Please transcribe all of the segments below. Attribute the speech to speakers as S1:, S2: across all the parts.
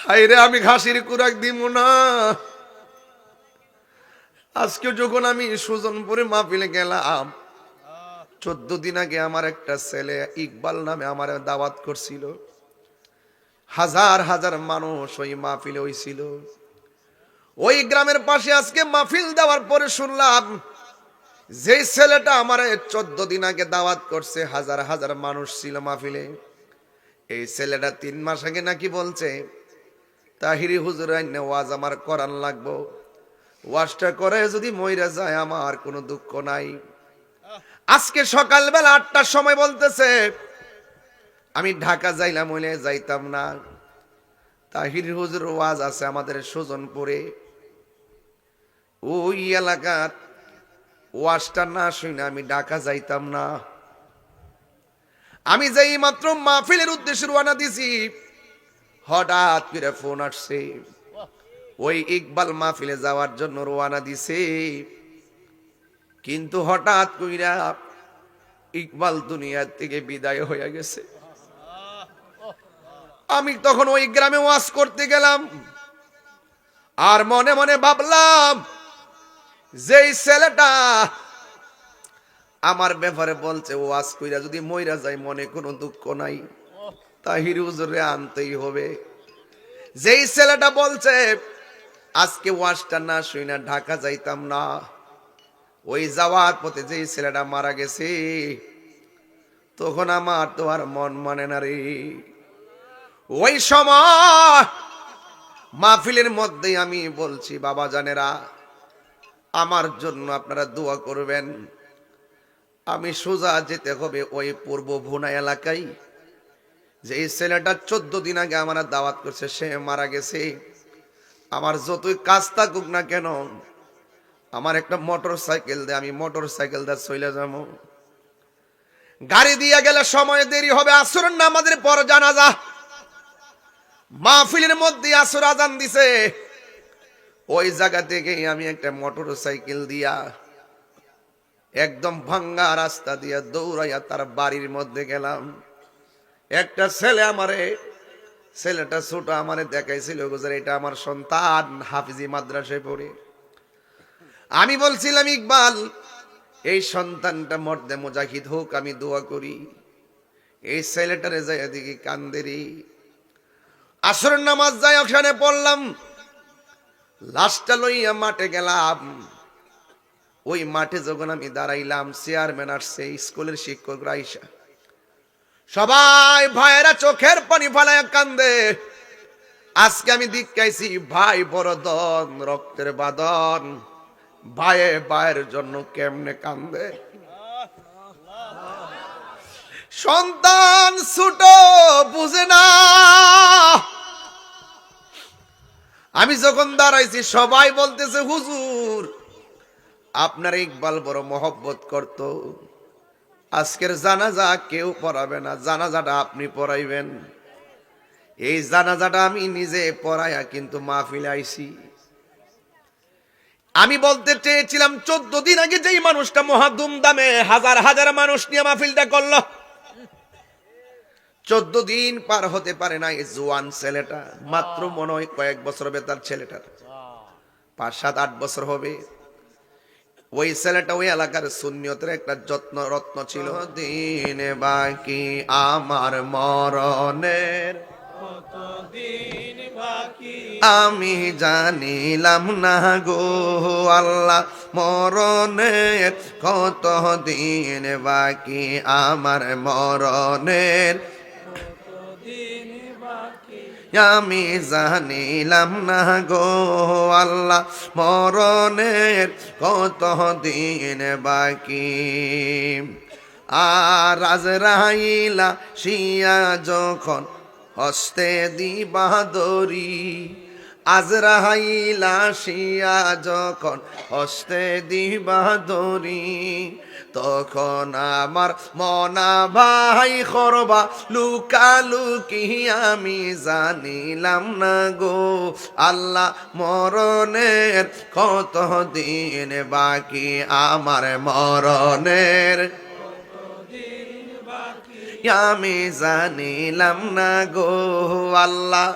S1: হায়রে আমি ঘাসির কুরাক দিব না। আজকে যখন আমি সুজনপুরে মাহফিলে গেলাম, 14 দিন আগে আমার একটা ছেলে ইকবাল নামে আমার দাওয়াত করছিল। হাজার হাজার মানুষ ওই মাহফিলে হইছিল। ওই গ্রামের পাশে আজকে মাহফিল দেওয়ার পরে শুনলাম যে ছেলেটা আমার 14 দিন আগে দাওয়াত করছে, হাজার হাজার মানুষ ছিল মাহফিলে, এই ছেলেটা 3 মাস আগে নাকি বলছে তাহিরি হুজুর আইনে ওয়াজ আমার করান লাগবো, ওয়াজটা করে যদি মইরা যায় আমার কোনো দুঃখ নাই। আজকে সকালবেলা 8টার সময় বলতেছে আমি ঢাকা যাইলাম, হইলে যাইতাম না, তাহির হুজুর ওয়াজ আছে আমাদের সুজনপুরে, ওই এলাকার ওয়াজটা না শুনে আমি ঢাকা যাইতাম না। আমি যেই মাত্র মাহফিলের উদ্দেশ্যে রওনা দিছি, হঠাৎ করে ফোন আসছে, ওই ইকবাল মাহফিলে যাওয়ার জন্য রওনা দিছে, কিন্তু হঠাৎ কইরা ইকবাল দুনিয়া থেকে বিদায় হয়ে গেছে। আমি তখন ওই গ্রামে ওয়াজ করতে গেলাম, আর মনে মনে ভাবলাম যেই ছেলেটা আমার ব্যাপারে বলছে ওয়াজ কইরা যদি মইরা যায় মনে কোনো দুঃখ নাই, তাহির হুজুরে আনতেই হবে। যেই ছেলেটা বলছে আজকে ওয়াজটা না শুইনা ঢাকা যাইতাম না, ওই যাওয়ার পথে যেই ছেলেটা মারা গেছে, তখন আমার তো আর মন মানে না রে। ওই সময় মাহফিলের মধ্যেই আমি বলছি বাবা জানেরা আমার জন্য আপনারা দোয়া করবেন। আমি সোজা যেতে হবে ওই পূর্ব ভুনা এলাকায়, যে এই ছেলেটা 14 দিন আগে আমার দাওয়াত করছে, সে মারা গেছে। আমার যতই কাজ থাকুক না কেন, আমার একটা মোটর সাইকেল দিয়ে আমি মোটর সাইকেল দিয়ে চলে যাবো। গাড়ি দিয়ে গেলে সময় দেরি হবে, আসরের নামাজের পর জানাজা। মাহফিলের মধ্যে আসর আজান দিছে, ওই জায়গা থেকে আমি একটা মোটর সাইকেল দিয়া একদম ভাঙ্গা রাস্তা দিয়া দৌড়াইয়া তার বাড়ির মধ্যে গেলাম। একটা ছেলে আমারে, ছেলেটা ছোট, আমারে দেখাইছিল গুজার এটা আমার সন্তান, হাফিজি মাদ্রাসায় পড়ে। আমি বলছিলাম ইকবাল এই সন্তানটা মর্দে মুজাহিদ হোক, আমি দোয়া করি। এই ছেলেটারে যাই দিকে কান্দেরি। আসরের নামাজ যাই ওখানে পড়লাম, লাশটা লইয়া মাঠে গেলাম। ওই মাঠে যখন আমি দাঁড়াইলাম, চেয়ারম্যান আসছে, স্কুলের শিক্ষকরা আইসা, সবাই ভাইয়েরা চোখের পানি ফালাইয়া কান্দে। আজকে আমি দেখাইছি ভাই বড়দন, রক্তের বাদন, ভাইয়ে ভাইয়ের জন্য কেমনে কান্দে। সন্তান ছোট বুঝে না। আমি যখন দাঁড়াইছি সবাই বলতেছে হুজুর আপনার ইকবাল বড় মহব্বত করত, আজকের জানাজা কেউ পড়াবে না, জানাজাটা আপনি পড়াইবেন। এই জানাজাটা আমি নিজে পড়াইয়া কিন্তু মাহফিলে আইছি। আমি বলতে চেয়েছিলাম 14 দিন আগে যেই মানুষটা মহা ধুমধামে হাজার হাজার মানুষ নিয়ে মাহফিলটা করলো, 14 দিন পার হতে পারে না এই জোয়ান ছেলেটা, মাত্র মনে হয় কয়েক বছর হবে তার ছেলেটার, 5, 7, 8 বছর হবে। ওই ছেলেটা ওই এলাকার সুন্নিয়তের একটা যত্ন রত্ন ছিল। দিন বাকি আমার মরণের, আমি জানিলাম না গো আল্লাহ, মরণের কত দিন বাকি আমার মরণের, আমি জানিলাম না গো আল্লাহ, মরণের কত দিন বাকি। আর আজরাইলা শিয়া যখন হস্তে দিবা দড়ি, আজরাইলা শিয়া যখন হস্তে দিবা দড়ি, তখন আমার মনা ভাই করবা লুকালুকি, আমি জানিলাম না গো আল্লাহ, মরণের কত দিন বাকি আমার মরণের, আমি জানিলাম না গো আল্লাহ।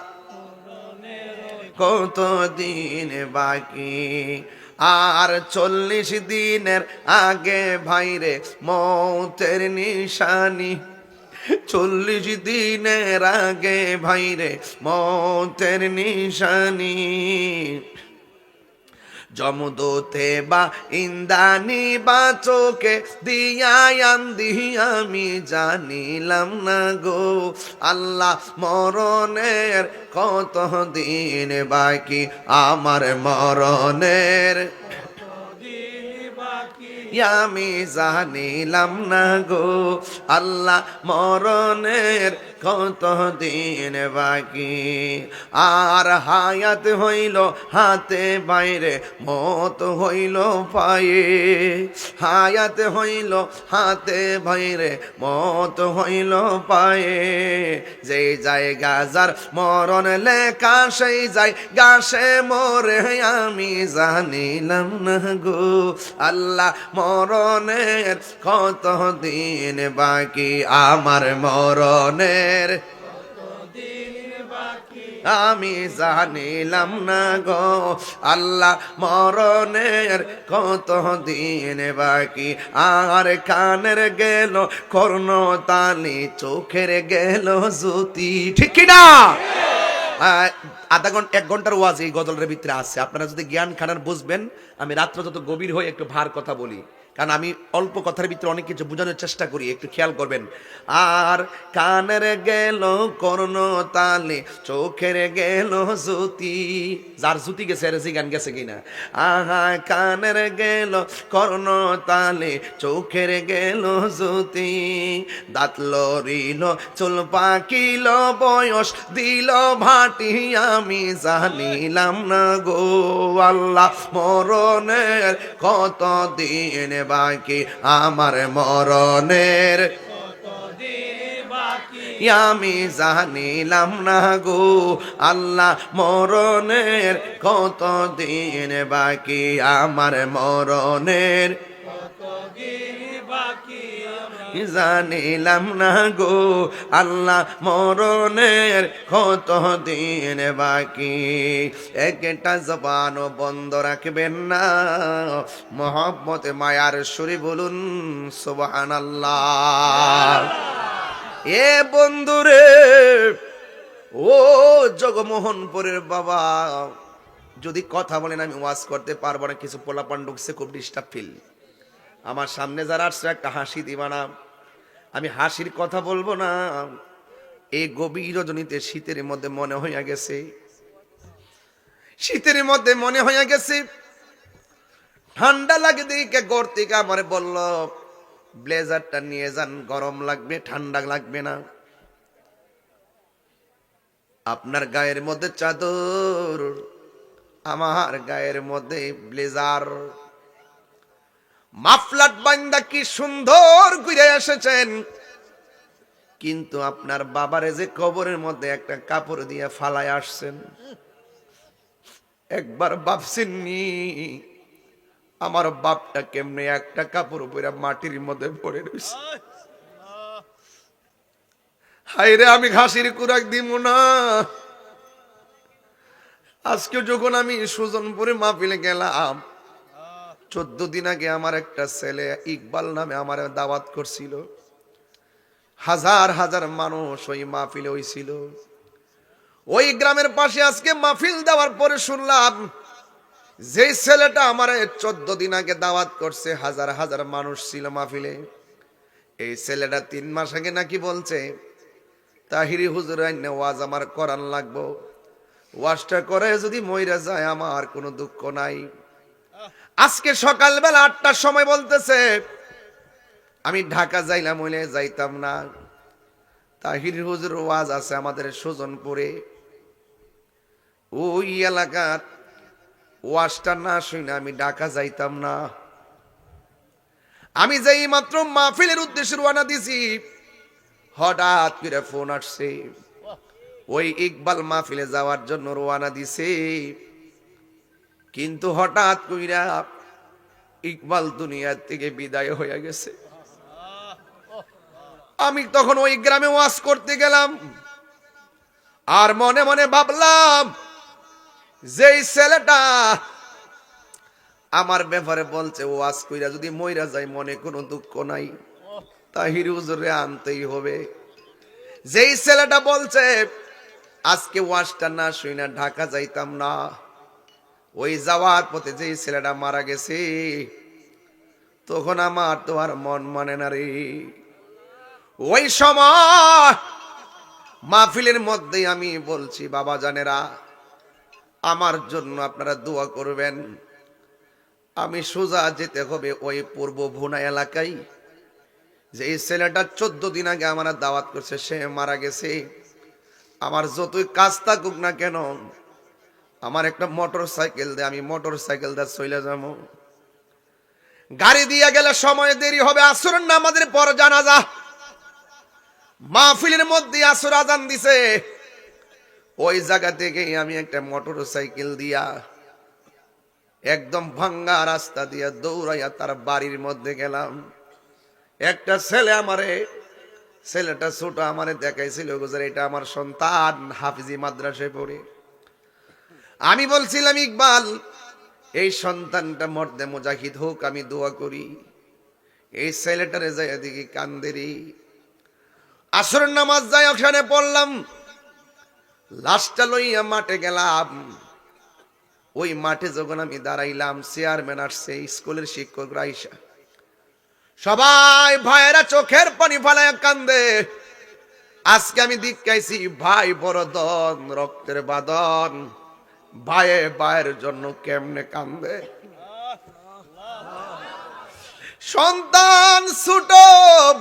S1: কত দিন বাকি, আর 40 দিনের আগে ভাইরে মৌতের নিশানি, 40 দিনের আগে ভাইরে মৌতের নিশানি, জমদূতে বা ইন্দানি বা চোখে দিয়ায়ান দিয়া আমি জানিলাম না গো আল্লাহ মরণের কত দিন বাকি, আমার মরণের আমি জানিলাম না গো আল্লাহ মরণের কত দিন বাকি, আর হায়াত হইল হাতে বাইরে মত হইল পায়ে, হায়াত হইল হাতে বাইরে মত হইল পায়ে, যে জায়গা যার মরণ লেখা সেই যাই গাছে মরে আমি জানিলাম না গো আল্লাহ মরণের কত দিন বাকি, আমার মরণের আমি জানিলাম না গো আল্লাহ মরণের কত দিন বাকি, আর কানের গেল কর্ণতালি, চোখের গেল জ্যোতি, ঠিক কিনা? আধা ঘন্টা 1 ঘন্টার ওয়াজ এই গজলের ভিতরে আছে, আপনারা যদি জ্ঞান খানার বুঝবেন। আমি রাত্রে যত গভীর হয়ে একটু ভার কথা বলি, কারণ আমি অল্প কথার ভিতরে অনেক কিছু বোঝানোর চেষ্টা করি, একটু খেয়াল করবেন। আর কানের গেল কর্ণতালে, চোখের গেল জ্যোতি, যার জ্যোতি গেছে আর গান গেছে কিনা? আহা কানের গেল কর্ণতালে, চোখের গেল জ্যোতি, দাঁত লড়িল চুল পাকিল বয়স দিল ভাটি আমি জানিলাম না গো আল্লাহ মরণের কত দিন বাকি, আমার মরণের আমি জানিলাম না গো আল্লাহ মরণের কত দিন বাকি, আমার মরণের জানিলাম না গো আল্লাহ মরণের কত দিন বাকি, একটা জবান বন্ধ রাখবেন না, মহব্বতে মায়ার সুরে বলুন সুবহানাল্লাহ। এ বন্ধুরে, ও জগমোহনপুরের বাবা, যদি কথা বলেন আমি ওয়াজ করতে পারবো না, কিছু পোলাপান ঢুকছে, খুব ডিস্টার্ব ফিল। আমার সামনে যারা আসছে একটা হাসি দিবা না, আমি হাসির কথা বলবো না। এই গভীর রজনীতে শীতের মধ্যে মনে হইয়া গেছে, শীতের মধ্যে মনে হইয়া গেছে ঠান্ডা লাগে দিকে ঘর থেকে আমার বলল ব্লেজারটা নিয়ে যান, গরম লাগবে, ঠান্ডা লাগবে না। আপনার গায়ের মধ্যে চাদর, আমার গায়ের মধ্যে ব্লেজার, মাফলাট বান্দা কি সুন্দর ঘুরে এসেছেন, কিন্তু আপনার বাবারে যে কবরের মধ্যে একটা কাপড় দিয়ে ফালায় আসছেন, একবার ভাবছেননি আমার বাপটা কেমনে একটা কাপড় পরে মাটির মধ্যে পড়ে রয়েছে? হায়রে, আমি ঘাসির কুরাক দিব না। আজকে যখন আমি সুজনপুরে মাহফিলে গেলাম, 14 দিন আগে আমার একটা ছেলে ইকবাল নামে আমার দাওয়াত করছিল, হাজার হাজার মানুষ ওই মাহফিলে হইছিল। ওই গ্রামের পাশে আজকে মাহফিল দেওয়ার পরে শুনলাম যে ছেলেটা আমার 14 দিন আগে দাওয়াত করছে, হাজার হাজার মানুষ ছিল মাহফিলে, এই ছেলেটা 3 মাস আগে নাকি বলছে তাহিরি হুজুর আইনে ওয়াজ আমার করান লাগবো, ওয়াজটা করে যদি মইরা যায় আমার কোনো দুঃখ নাই। আজকে সকালবেলা 8টার সময় বলতেছে আমি ঢাকা যাইলাম, হইলে যাইতাম না, তাহির হুজুর ওয়াজ আছে আমাদের সুজনপুরে, ওই এলাকার ওয়াজটা না শুনে আমি ঢাকা যাইতাম না। আমি যাই মাত্র মাহফিলের উদ্দেশ্যে রওনা দিছি, হঠাৎ করে ফোন আসছে, ওই ইকবাল মাহফিলে যাওয়ার জন্য রওনা দিছে, কিন্তু হঠাৎ কইরা ইকবাল দুনিয়ার থেকে বিদায় হয়ে গেছে। আমি তখন ওই গ্রামে ওয়াজ করতে গেলাম, আর মনে মনে ভাবলাম যেই ছেলেটা আমার ব্যাপারে বলছে ওয়াজ কইরা যদি মইরা যায় মনে কোনো দুঃখ নাই, তাহির হুজুরে আনতেই হবে। যেই ছেলেটা বলছে আজকে ওয়াজটা না শুইনা ঢাকা যাইতাম না, ওই যাওয়ার পথে যেই ছেলেটা মারা গেছে তখন আমার তো আর মন মানে না রে। ওই সময় মাহফিলের মধ্যে আমি বলছি বাবা জানেরা আমার জন্য আপনারা দোয়া করবেন। আমি সোজা যেতে হবে ওই পূর্ব ভুনা এলাকায়, যে এই ছেলেটা 14 দিন আগে আমার দাওয়াত করছে সে মারা গেছে। আমার যতই কাজ থাকুক না কেন আমার একটা মোটর সাইকেল দিয়ে আমি মোটর সাইকেল দিয়ে চলে যাবো। গাড়ি দিয়ে গেলে সময় দেরি হবে, আসরের নামাজের পর জানাজা। মাহফিলের মধ্যে আসর আজান দিছে, ওই জায়গা থেকে আমি একটা মোটর সাইকেল দিয়া একদম ভাঙ্গা রাস্তা দিয়া দৌড়াইয়া তার বাড়ির মধ্যে গেলাম। একটা ছেলে আমারে, ছেলেটা ছোট আমারে দেখাইছিল গুজার এটা আমার সন্তান হাফিজি মাদ্রাসায় পড়ে। আমি বলছিলাম ইকবাল এই সন্তানটা মর্দে মুজাহিদ হোক, আমি দোয়া করি। এই ছেলেটারে যাই দেখি কান্দেরি। আসরের নামাজ যাই ওখানে পড়লাম, লাশটা লইয়া মাঠে গেলাম। ওই মাঠে যখন আমি দাঁড়াইলাম চেয়ারম্যান আসছে, স্কুলের শিক্ষকরা আইসা সবাই ভাইয়েরা চোখের পানি ফালাইয়া কান্দে। আজকে আমি দেখাইছি ভাই বড়দন রক্তের বাদন, ভাইয়ে ভাইয়ের জন্য কেমনে কান্দে। সন্তান ছোট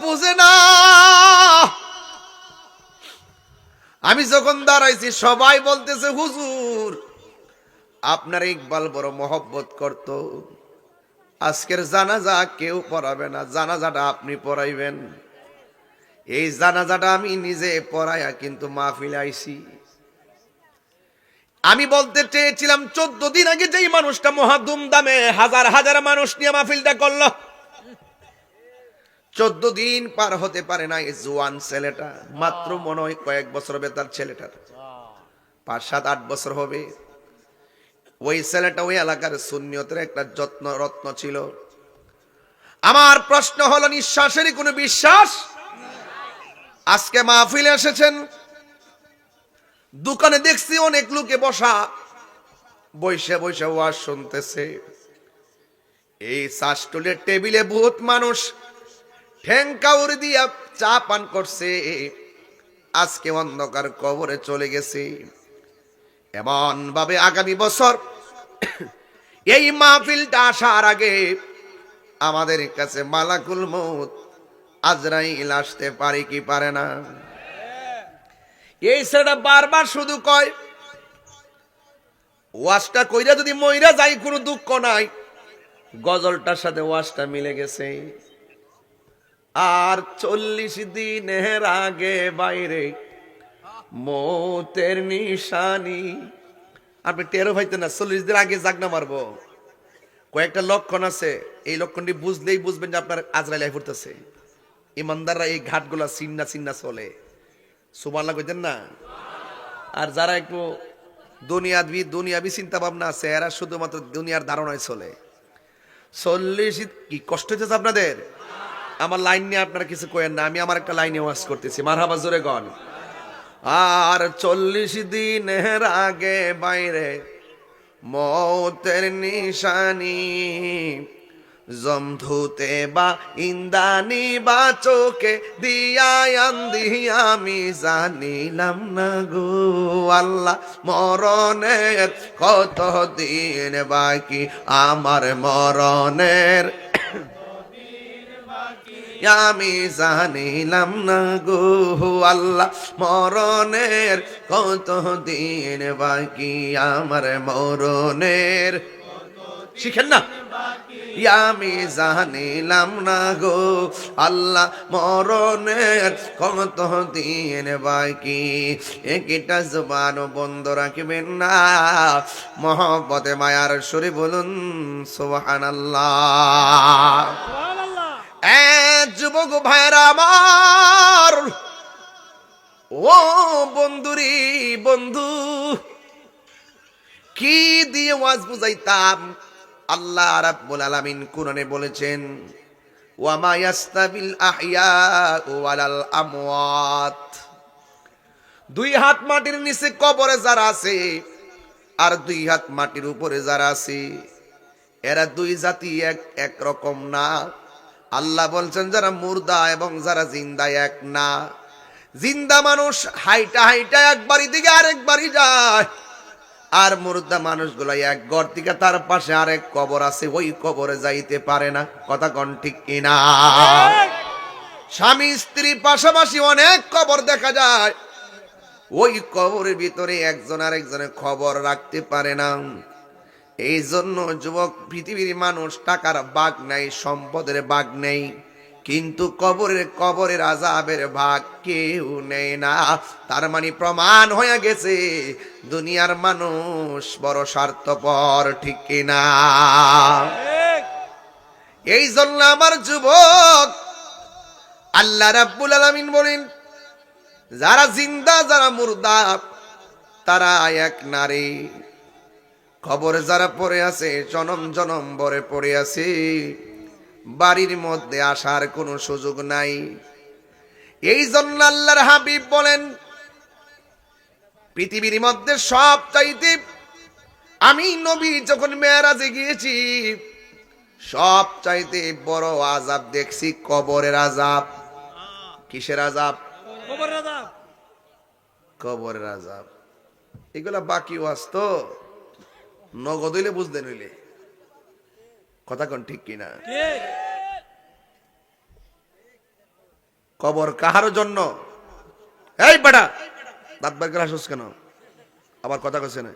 S1: বুঝে না। আমি যখন দাঁড়াইছি সবাই বলতেছে হুজুর আপনার ইকবাল বড় মহব্বত করত, আজকের জানাজা কেউ পড়াবে না, জানাজাটা আপনি পড়াইবেন। এই জানাজাটা আমি নিজে পড়াইয়া কিন্তু মাহফিলে আইছি। আমি বলতে চেয়েছিলাম 14 দিন আগে যেই মানুষটা মহা ধুমধামে হাজার হাজার মানুষ নিয়ে মাহফিলটা করলো, 14 দিন পার হতে পারে না এই জোয়ান ছেলেটা, মাত্র মনে হয় কয়েক বছর হবে তার ছেলেটার, 5-7-8 বছর হবে। ওই ছেলেটা ওই এলাকার সুন্নিয়তের একটা যত্ন রত্ন ছিল। আমার প্রশ্ন হলো নিঃশ্বাসেরই কোনো বিশ্বাস? আজকে মাহফিলে এসেছেন, দোকানে দেখছি অনেক লোকে বসা, বৈশে বৈশে ওয়াজ শুনতেছে। এই চাষটুলের টেবিলে বহুত মানুষ ঠ্যাংকাউর দিয়া চা পান করছে, আজকে অন্ধকার কবরে চলে গেছে। এমন ভাবে আগামী বছর এই মাহফিলটা আসার আগে আমাদের কাছে মালাকুল মউত আজরাইল আসতে পারে কি পারে না? এই ছেলেটা বারবার শুধু কয় ওয়াজটা কইরা যদি মইরা যাই কোনো দুঃখ নাই। গজলটার সাথে ওয়াজটা মিলে গেছে। আর 40 দিনের আগে বাইরে মৌতের নিশানি। আপনি টেরো ভাইতেন না 40 দিন আগে জাগনা মারবো, কয়েকটা লক্ষণ আছে, এই লক্ষণটি বুঝলেই বুঝবেন যে আপনার আজরাইল আই পড়তেছে। ইমানদাররা এই ঘাটগুলা চিন্না চিন্না চলে, সুবহানাল্লাহ কইতেন না? আর যারা একটু দুনিয়াবি চিন্তা ভাবনা আছে এরা শুধুমাত্র দুনিয়ার ধারণায় চলে। 40 কি কষ্ট হইতেছে আপনাদের? আমার লাইন নিয়ে আপনারা কিছু কয়েন না, আমি আমার একটা লাইনে ওয়াজ করতেছি, মারহাবা জোরে গন। আর 40 দিনের আগে বাইরে মৌতের নিশানি, জমধুতে বা ইন্দানি বা চোখে দিয়ায়ান দিয়া আমি জানিলাম না গো আল্লাহ মরণের কত দিন বাকি, আমার মরণের আমি জানিলাম না গো আল্লাহ মরণের কত দিন বাকি, আমার মরণের শিখেন না, আমি জানিলাম না গো আল্লাহ মরণের কত দিন বাকি। একটা জবান বন্ধ রাখবেন না, মহব্বতে মায়ার সুরে বলুন সুবহানাল্লাহ। যুবক ভাইরা আমার, ও বন্ধুরি বন্ধু, কি দিয়ে ওয়াজ বুঝাইতাম? আল্লাহ রাব্বুল আলামিন কোরআনে বলেছেন, ওয়া মা ইয়াস্তাবিল আহইয়াউ ওয়ালাল আমওয়াত। দুই হাত মাটির নিচে কবরে যারা আছে আর দুই হাত মাটির উপরে যারা আছে, এরা দুই জাতি এক রকম না। আল্লাহ বলছেন যারা মুর্দা এবং যারা জিন্দা এক না। জিন্দা মানুষ হাইটা হাইটা এক বাড়ি দিকে আরেক বাড়ি যায়, আর মুর্দা মানুষগুলো এক ঘর থেকে তার পাশে আরেক কবর আছে, ওই কবরে যাইতে পারে না। কথা কোন ঠিক কিনা? স্বামী স্ত্রী পাশাপাশি অনেক কবর দেখা যায়, ওই কবরের ভিতরে একজন আরেকজনের খবর রাখতে পারে না। এই জন্য যুবক, পৃথিবীর মানুষ টাকার ভাগ নাই, সম্পদের ভাগ নেই, কিন্তু কবরের আযাবের ভাগ কেউ নেই না। তার মানে প্রমাণ হয়ে গেছে দুনিয়ার মানুষ বড় স্বার্থপর, ঠিক কিনা? এই জন্য আমার যুবক, আল্লাহ রাব্বুল আলামিন বলেন যারা জিন্দা যারা মুর্দা তারা এক নারী। কবরে যারা পড়ে আছে জনম জনম ভরে পড়ে আছে, বাড়ির মধ্যে আসার কোনো সুযোগ নাই। এই জন্য আল্লাহর হাবিব বলেন পৃথিবীর মধ্যে সব চাইতে আমি নবী যখন মেরাজে গিয়েছি সব চাইতে বড় আযাব দেখছি কবরের আযাব। কিসের আযাব?
S2: কবরের আযাব।
S1: কবরের আযাব। এগুলা বাকি ওয়াজ তো, নগদ হইলে বুঝতে নইলে। কথা কোন ঠিক কিনা?
S2: ঠিক।
S1: কবর কাহার জন্য? এই বেটা দাঁত বার করে আসোস কেন? আবার কথা কইছে না।